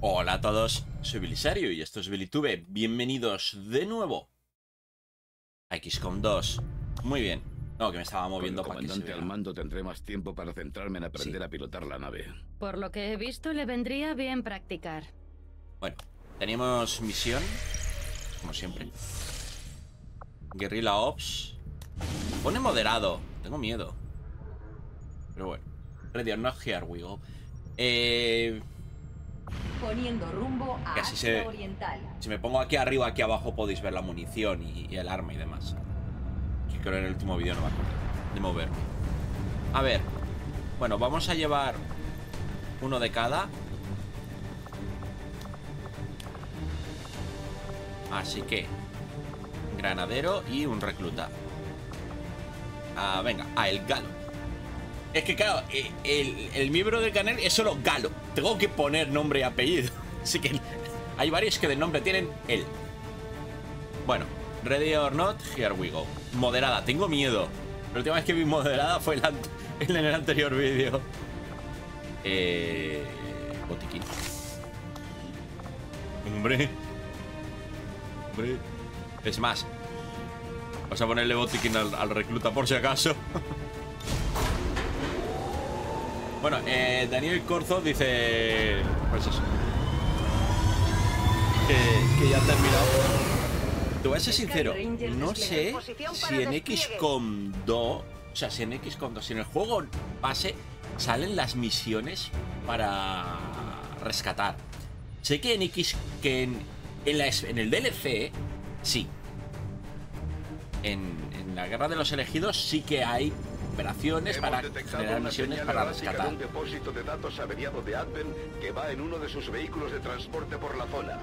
Hola a todos, soy Bilisario y esto es Bilitube. Bienvenidos de nuevo a XCOM 2. Muy bien. No, que me estaba moviendo para que se comandante vea. al mando tendré más tiempo para centrarme en aprender a pilotar la nave. Por lo que he visto, le vendría bien practicar. Bueno, teníamos misión, como siempre. Guerrilla Ops. Pone moderado, tengo miedo. Pero bueno. Ready or not, here we go. Poniendo rumbo a Casi Asia Oriental. Si me pongo aquí arriba, aquí abajo podéis ver la munición y el arma y demás. Que creo en el último vídeo no me acuerdo de moverme. A ver. Bueno, vamos a llevar uno de cada. Así que granadero y un recluta. Venga, el galo. Es que claro, el miembro del canal es solo Galo. Tengo que poner nombre y apellido. Así que hay varios que de nombre tienen él. Bueno, ready or not, here we go. Moderada, tengo miedo. La última vez que vi moderada fue en el anterior vídeo. Botiquín. Hombre. Es más, vamos a ponerle botiquín al recluta por si acaso. Bueno, Daniel Corzo dice... Pues eso. Que ya ha terminado. Te voy a ser sincero. No sé si en XCOM 2... O sea, si en XCOM 2... Si en el juego base salen las misiones para rescatar. Sé que en el DLC... Sí. En la Guerra de los Elegidos sí que hay operaciones para generar misiones para rescatar. Un depósito de datos averiado de Advent que va en uno de sus vehículos de transporte por la zona.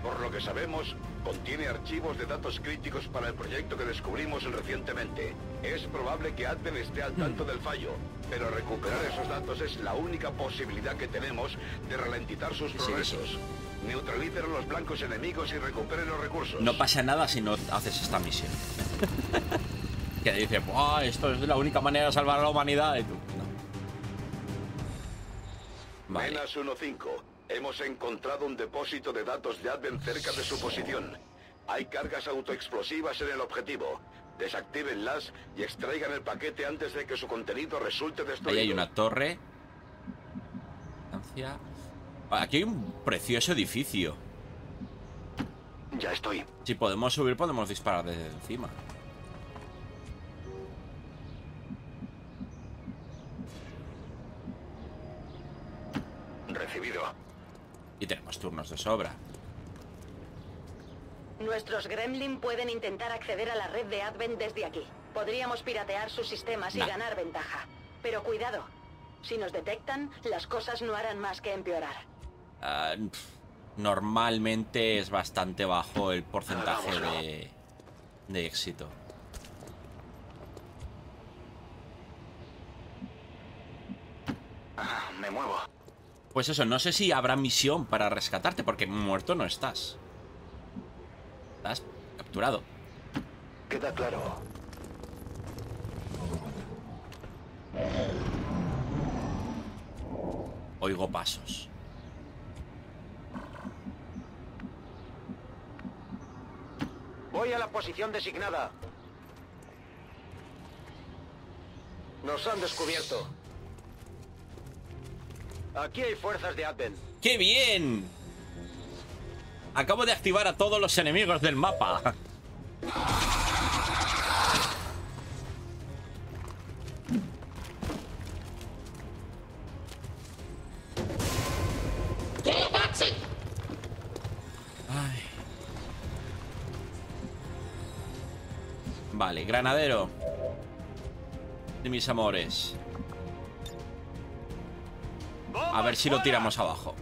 Por lo que sabemos, contiene archivos de datos críticos para el proyecto que descubrimos recientemente. Es probable que Advent esté al tanto del fallo, pero recuperar esos datos es la única posibilidad que tenemos de ralentizar sus progresos. Neutralicen a los blancos enemigos y recuperen los recursos. No pasa nada si no haces esta misión. Que dice, ¡buah! Esto es la única manera de salvar a la humanidad. Y tú, no. Vale. Menas 1-5. Hemos encontrado un depósito de datos de Advent cerca de su posición. Hay cargas autoexplosivas en el objetivo. Desactívenlas y extraigan el paquete antes de que su contenido resulte destruido. Ahí hay una torre. Aquí hay un precioso edificio. Ya estoy. Si podemos subir, podemos disparar desde encima. Recibido. Y tenemos turnos de sobra. Nuestros Gremlin pueden intentar acceder a la red de Advent desde aquí. Podríamos piratear sus sistemas y ganar ventaja. Pero cuidado. Si nos detectan, las cosas no harán más que empeorar. Normalmente es bastante bajo el porcentaje de éxito. Me muevo. Pues eso, no sé si habrá misión para rescatarte, porque muerto no estás. Estás capturado. Queda claro. Oigo pasos. Voy a la posición designada. Nos han descubierto. Aquí hay fuerzas de Advent. ¡Qué bien! Acabo de activar a todos los enemigos del mapa. Ay. Vale, granadero de mis amores. A ver si lo tiramos abajo.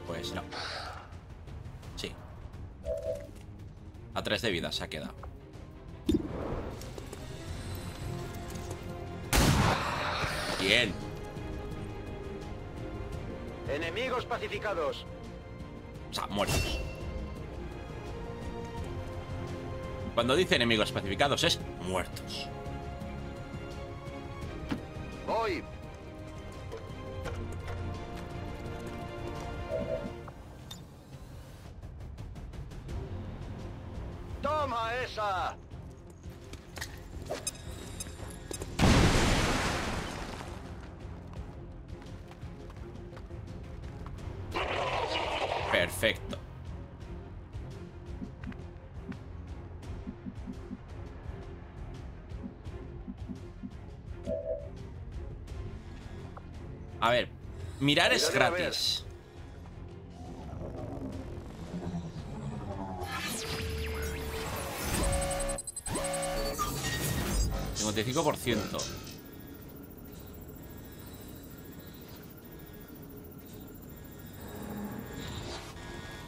Pues no. Sí. A 3 de vida se ha quedado. Bien. Enemigos pacificados. O sea, muertos. Cuando dice enemigos especificados es muertos. Voy. ¡Toma esa! Perfecto. A ver, mirar es gratis. $55%.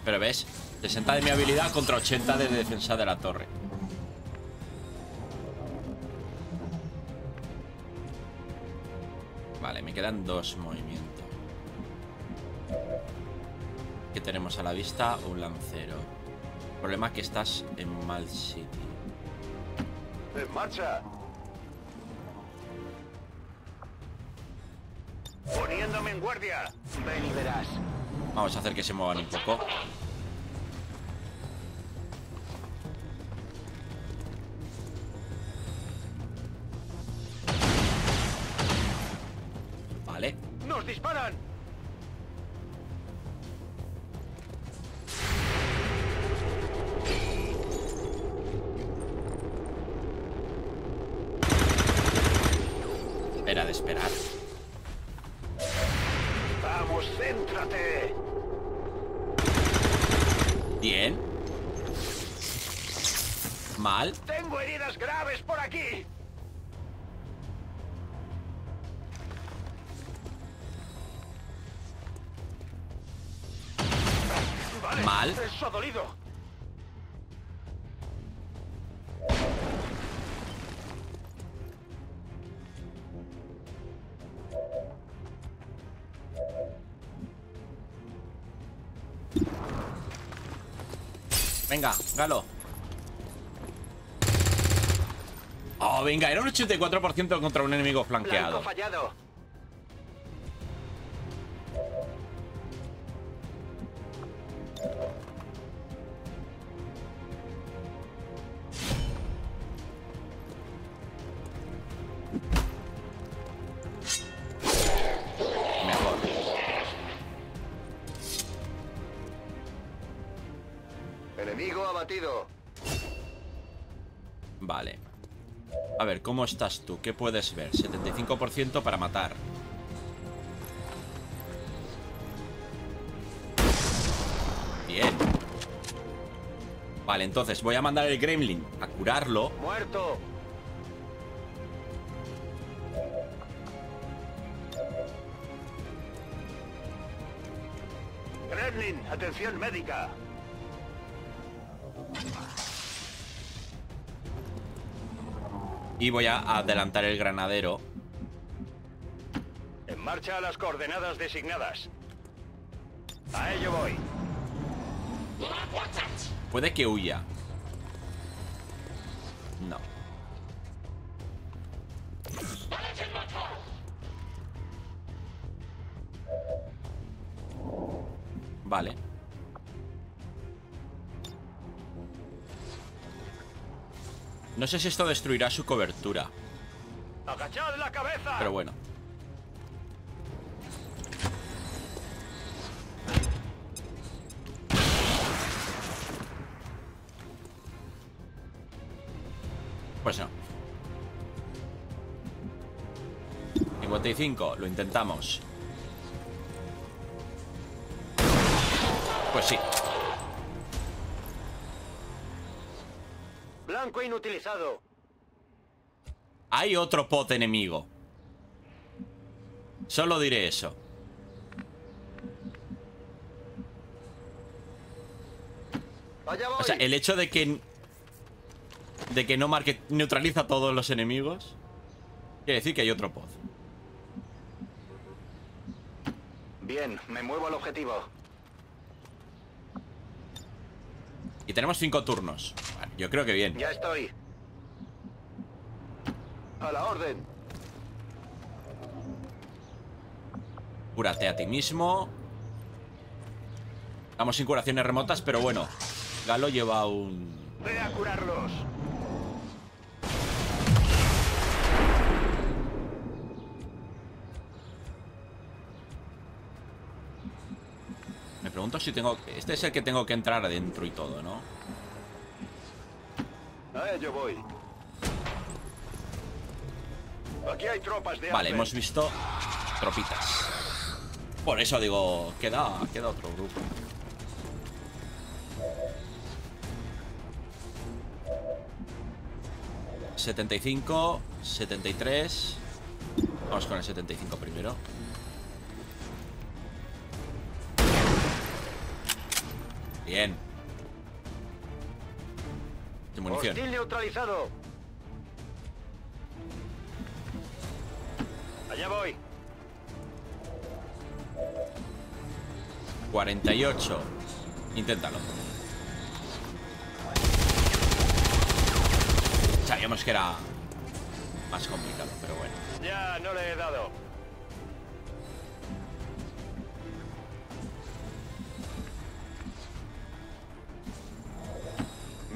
Pero ves, 60 de mi habilidad contra 80 de defensa de la torre. Vale, me quedan 2 movimientos. ¿Qué tenemos a la vista? Un lancero. El problema es que estás en mal sitio. ¡En marcha! Poniéndome en guardia. Ven y verás. Vamos a hacer que se muevan un poco. Vale. ¡Nos disparan! Era de esperar. ¡Vamos, céntrate! Bien. Mal. ¡Tengo heridas graves por aquí! Vale, Mal. ¡Eso ha dolido! Venga, Galo. Oh, venga, era un 84% contra un enemigo flanqueado. Blanco fallado. Mejor. Enemigo abatido. Vale. A ver, ¿cómo estás tú? ¿Qué puedes ver? 75% para matar. Bien. Vale, entonces voy a mandar el Gremlin a curarlo. Muerto. Gremlin, atención médica. Y voy a adelantar el granadero. En marcha a las coordenadas designadas. A ello voy. Puede que huya. No. Vale. No sé si esto destruirá su cobertura, ¡Agachad la cabeza! pero bueno. Pues no. 55, lo intentamos. Pues sí. Blanco inutilizado. Hay otro pot enemigo. Solo diré eso. ¡Allá voy! O sea, el hecho de que no marque, neutraliza a todos los enemigos, quiere decir que hay otro pod. Bien, me muevo al objetivo. Y tenemos 5 turnos. Vale. Yo creo que bien. Ya estoy. A la orden. Cúrate a ti mismo. Estamos sin curaciones remotas, pero bueno. Galo lleva un... Ve a curarlos. Me pregunto si tengo... Este es el que tengo que entrar adentro y todo, ¿no? A ello voy. Aquí hay tropas de Vale, Advent. hemos visto tropitas. Por eso digo, queda otro grupo. ...75... ...73... Vamos con el 75 primero. Bien. De munición. Hostil neutralizado. Allá voy. 48. Inténtalo. Sabíamos que era más complicado, pero bueno. Ya no le he dado.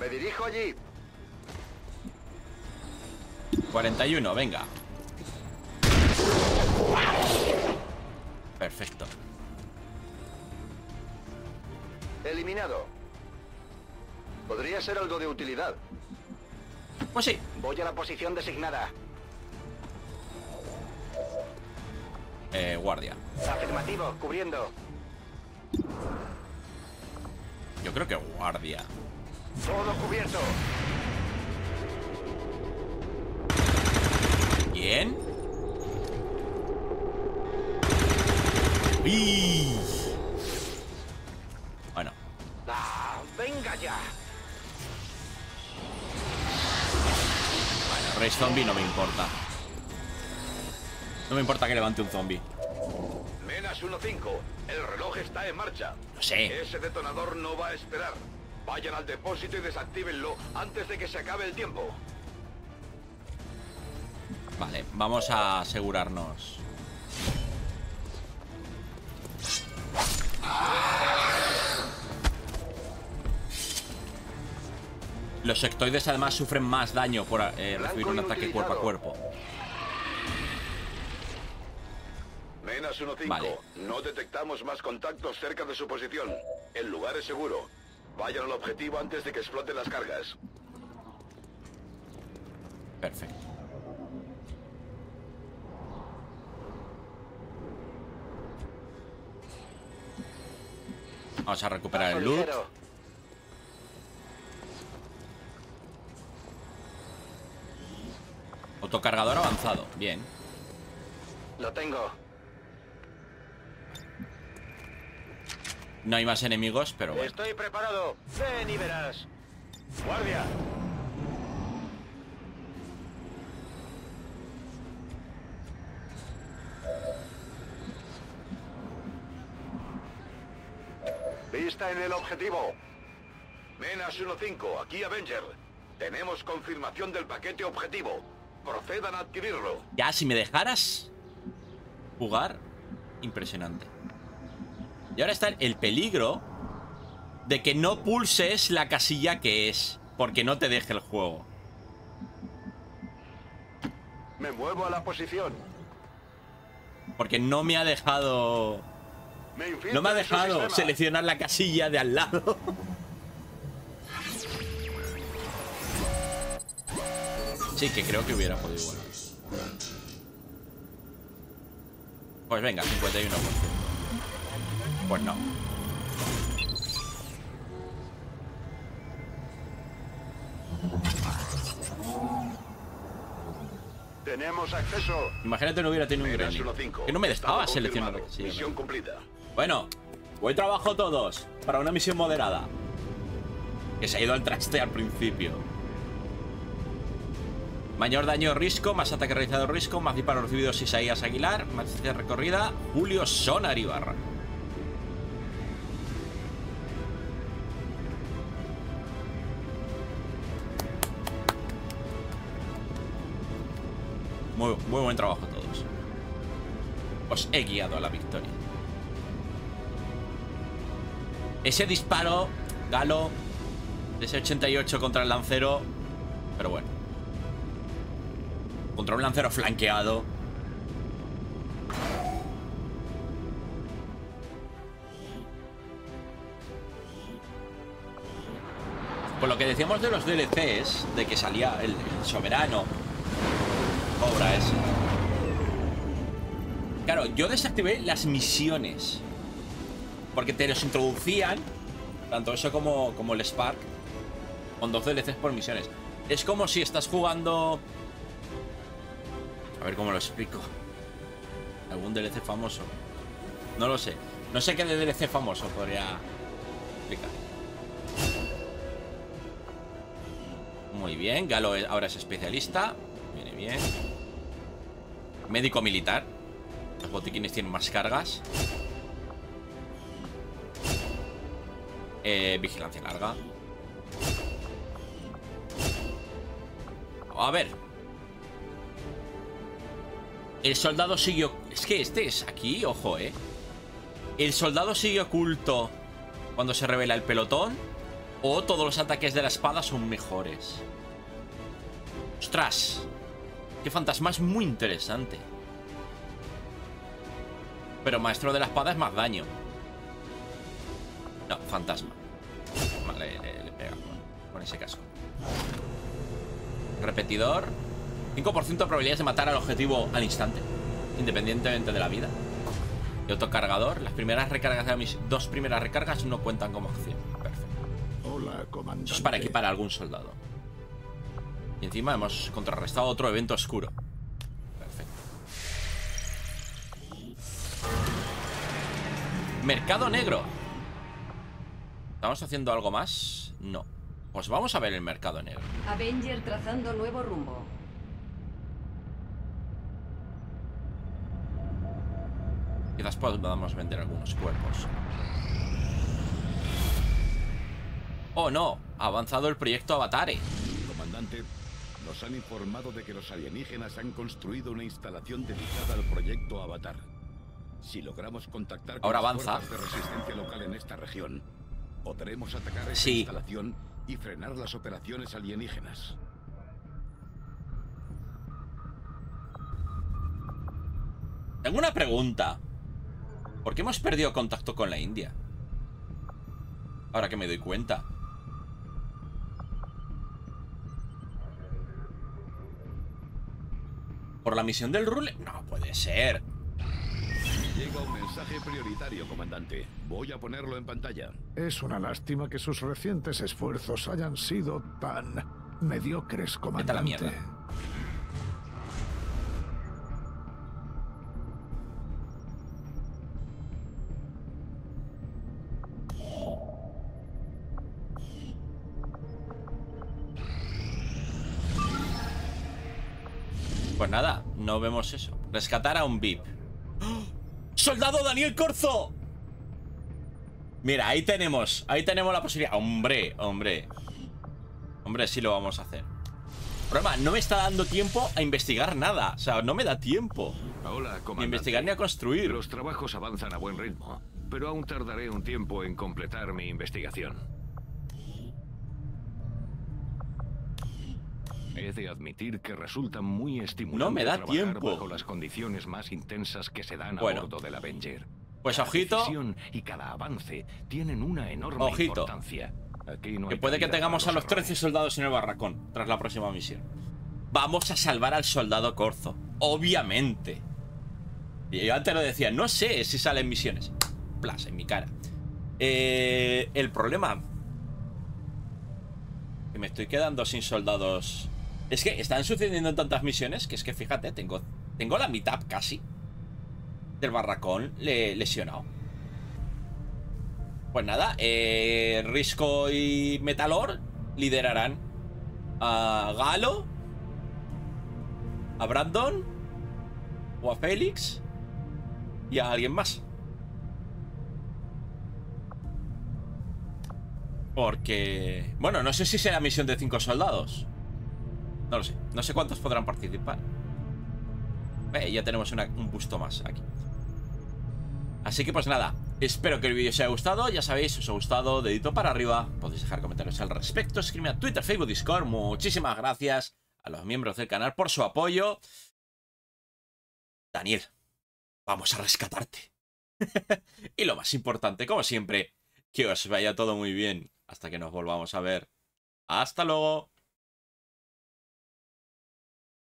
Me dirijo allí. 41, venga. Perfecto. Eliminado. Podría ser algo de utilidad. Pues sí. Voy a la posición designada. Guardia. Afirmativo, cubriendo. Yo creo que guardia. Todo cubierto. Bien. ¡Uy! Bueno. ¡Ah, venga ya! Bueno, Rey Zombie no me importa. No me importa que levante un zombie. Menas 1-5. El reloj está en marcha. Lo sé. Ese detonador no va a esperar. Vayan al depósito y desactívenlo antes de que se acabe el tiempo. Vale, vamos a asegurarnos. Los sectoides además sufren más daño por recibir un ataque cuerpo a cuerpo. Menas 1-5. Vale. No detectamos más contactos cerca de su posición. El lugar es seguro. Vayan al objetivo antes de que exploten las cargas. Perfecto. Vamos a recuperar el loot. Ligero. Autocargador avanzado. Bien. Lo tengo. No hay más enemigos, pero bueno. Estoy preparado. Ven y verás. Guardia. Vista en el objetivo. Menas 1-5. Aquí Avenger. Tenemos confirmación del paquete objetivo. Procedan a adquirirlo. Ya, si me dejaras jugar, impresionante. Y ahora está el peligro de que no pulses la casilla que es, porque no te deje el juego. Me muevo a la posición. Porque no me ha dejado... No me ha dejado seleccionar la casilla de al lado. Sí, que creo que hubiera podido igual. Pues venga, 51%. Pues no. Tenemos acceso. Imagínate no hubiera tenido un Menas Gremlin. 1-5. Que no me dejaba Estado seleccionar la confirmado. casilla. Misión cumplida. Bueno, buen trabajo todos para una misión moderada. Que se ha ido al traste al principio. Mayor daño Risco, más ataque realizado Risco, más disparos recibidos Isaías Aguilar, más distancia recorrida Julio Sonar Ibarra. Muy buen trabajo a todos. Os he guiado a la victoria. Ese disparo, Galo, de ese 88 contra el lancero. Pero bueno. Contra un lancero flanqueado. Por lo que decíamos de los DLCs, de que salía el soberano. Obra ese. Claro, yo desactivé las misiones. Porque te los introducían, tanto eso como el Spark, con 2 DLCs por misiones. Es como si estás jugando... A ver cómo lo explico. ¿Algún DLC famoso? No lo sé. No sé qué de DLC famoso podría explicar. Muy bien, Galo ahora es especialista. Viene bien. Médico militar. Los botiquines tienen más cargas. Vigilancia larga. A ver. El soldado sigue... Es que este es aquí, ojo, El soldado sigue oculto cuando se revela el pelotón. O todos los ataques de la espada son mejores. ¡Ostras! Qué fantasma es muy interesante. Pero maestro de la espada es más daño. No, fantasma. Vale, le pega con ese casco. Repetidor. 5% de probabilidades de matar al objetivo al instante, independientemente de la vida. Y autocargador. Las primeras recargas de mis 2 primeras recargas no cuentan como acción. Perfecto. Hola, comandante. Eso es para equipar a algún soldado. Y encima hemos contrarrestado otro evento oscuro. Perfecto. Mercado negro. ¿Estamos haciendo algo más? No. Pues vamos a ver el mercado negro. Avenger trazando nuevo rumbo. Quizás podamos vender algunos cuerpos. Oh no, ha avanzado el proyecto Avatare. Comandante, nos han informado de que los alienígenas han construido una instalación dedicada al proyecto Avatar. Si logramos contactar con ahora las avanza. fuerzas de resistencia local en esta región, podremos atacar esta Sí. instalación y frenar las operaciones alienígenas. Tengo una pregunta. ¿Por qué hemos perdido contacto con la India? Ahora que me doy cuenta. ¿Por la misión del Rule? No puede ser. Llega un mensaje prioritario, comandante. Voy a ponerlo en pantalla. Es una lástima que sus recientes esfuerzos hayan sido tan mediocres, Vete a la comandante. mierda. Pues nada, no vemos eso. Rescatar a un VIP. ¡Oh! ¡Soldado Daniel Corzo! Mira, ahí tenemos la posibilidad. Hombre, sí lo vamos a hacer. Problema, no me está dando tiempo a investigar nada. O sea, no me da tiempo. Hola, comandante. Ni a investigar ni a construir. Los trabajos avanzan a buen ritmo, pero aún tardaré un tiempo en completar mi investigación. He de admitir que resulta muy estimulante No me da trabajar tiempo. bajo las condiciones más intensas que se dan a Bueno. bordo del Avenger. Pues Cada ojito. decisión y cada avance tienen una enorme Ojito. importancia. Aquí no Que hay puede que cabida tengamos para a los 13 errores. soldados en el barracón tras la próxima misión. Vamos a salvar al soldado Corzo. Obviamente. Y yo antes lo decía, no sé si salen misiones. Plas, en mi cara. El problema... Que me estoy quedando sin soldados... Es que están sucediendo tantas misiones que es que fíjate, tengo la mitad casi del barracón lesionado. Pues nada, Risco y Metalor liderarán a Galo, a Brandon o a Félix y a alguien más. Porque... Bueno, no sé si será misión de 5 soldados. No lo sé. No sé cuántos podrán participar. Ya tenemos un busto más aquí. Así que pues nada, espero que el vídeo os haya gustado. Ya sabéis, si os ha gustado, dedito para arriba. Podéis dejar comentarios al respecto. Escribidme a Twitter, Facebook, Discord. Muchísimas gracias a los miembros del canal por su apoyo. Daniel, vamos a rescatarte. Y lo más importante, como siempre, que os vaya todo muy bien. Hasta que nos volvamos a ver. ¡Hasta luego!